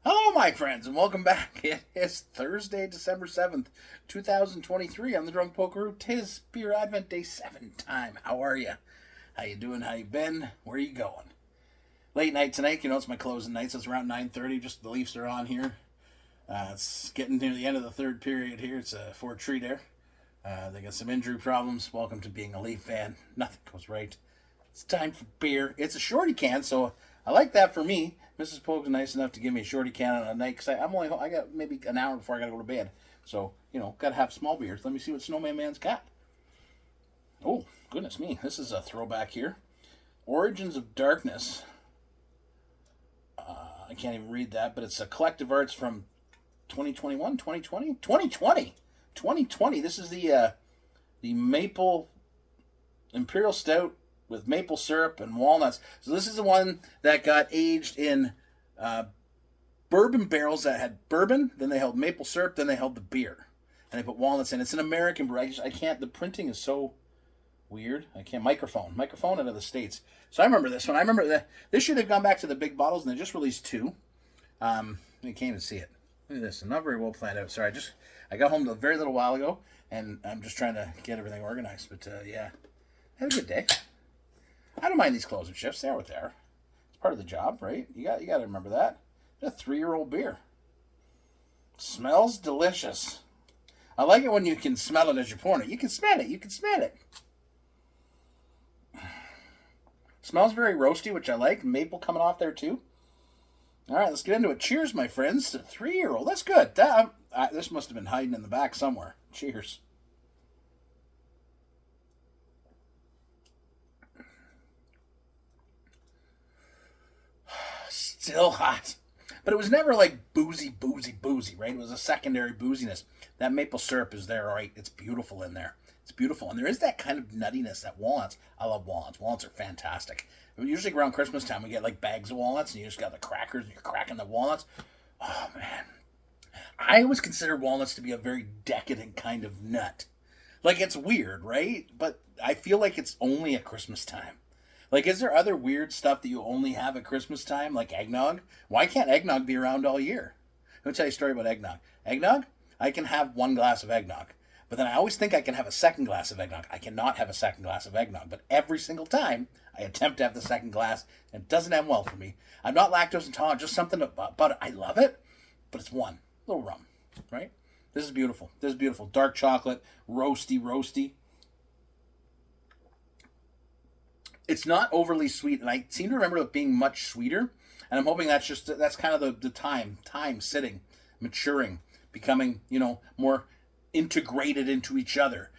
Hello, my friends, and welcome back. It is Thursday, December 7th, 2023. On the Drunk Poker. 'Tis Beer Advent Day 7 time. How are you? How you doing? How you been? Where you going? Late night tonight. You know, it's my closing night, so it's around 9:30. Just the Leafs are on here. It's getting near the end of the third period here. It's a 4-3 there. They got some injury problems. Welcome to being a Leaf fan. Nothing goes right. It's time for beer. It's a shorty can, so I like that for me. Mrs. Pogue's nice enough to give me a shorty can on a night because I got maybe an hour before I got to go to bed. So, got to have small beers. Let me see what Snowman Man's got. Oh, goodness me. This is a throwback here. Origins of Darkness. I can't even read that, but it's a collective arts from 2021, 2020? 2020! 2020. This is the maple Imperial Stout with maple syrup and walnuts. So this is the one that got aged in bourbon barrels that had bourbon, then they held maple syrup, then they held the beer. And they put walnuts in. It's an American brew. I can't, the printing is so weird. I can't, Mikerphone out of the States. So I remember this one. I remember that this year they've gone back to the big bottles and they just released 2. You can't even see it. Look at this. Not very well planned out. Sorry, I got home a very little while ago and I'm just trying to get everything organized. But yeah, have a good day. I don't mind these closing shifts. They are what they are. It's part of the job, right? You got to remember that. It's a 3-year-old beer. Smells delicious. I like it when you can smell it as you're pouring it. You can smell it. You can smell it. Smells very roasty, which I like. Maple coming off there too. All right, let's get into it. Cheers, my friends. A 3-year-old. That's good. This must have been hiding in the back somewhere. Cheers. Still hot. But it was never like boozy, right? It was a secondary booziness. That maple syrup is there, all right? It's beautiful in there. It's beautiful. And there is that kind of nuttiness, that walnuts. I love walnuts. Walnuts are fantastic. Usually around Christmas time, we get like bags of walnuts, and you just got the crackers, and you're cracking the walnuts. Oh, man. I always consider walnuts to be a very decadent kind of nut. Like, it's weird, right? But I feel like it's only at Christmas time. Like, is there other weird stuff that you only have at Christmas time, like eggnog? Why can't eggnog be around all year? Let me tell you a story about eggnog. Eggnog, I can have 1 glass of eggnog. But then I always think I can have a second glass of eggnog. I cannot have a second glass of eggnog. But every single time, I attempt to have the second glass, and it doesn't end well for me. I'm not lactose intolerant, just something about it. I love it, but it's one. A little rum, right? This is beautiful. This is beautiful. Dark chocolate, roasty. It's not overly sweet, and I seem to remember it being much sweeter. And I'm hoping that's kind of the time sitting, maturing, becoming, more integrated into each other.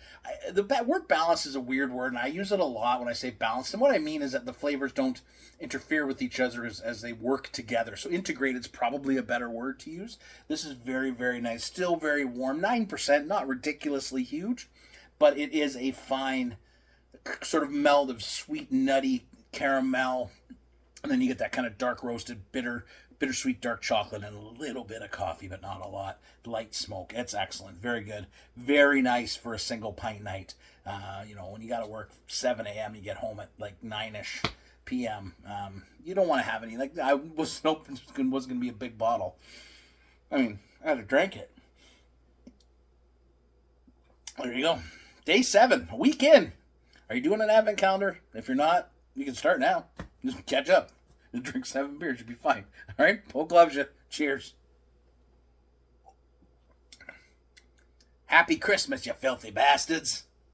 The word balance is a weird word, and I use it a lot when I say balanced. And what I mean is that the flavors don't interfere with each other as they work together. So integrated is probably a better word to use. This is very, very nice. Still very warm. 9%, not ridiculously huge, but it is a fine sort of meld of sweet, nutty caramel, and then you get that kind of dark roasted, bittersweet dark chocolate and a little bit of coffee, but not a lot. Light smoke. It's excellent. Very good. Very nice for a single pint night. When you got to work 7 a.m., you get home at like 9-ish p.m. You don't want to have any. Like, I was hoping it wasn't going to be a big bottle. I mean, I had to drink it. There you go. Day 7, a week in. Are you doing an advent calendar? If you're not, you can start now. Just catch up. Just drink 7 beers. You'll be fine. All right? Poke loves you. Cheers. Happy Christmas, you filthy bastards.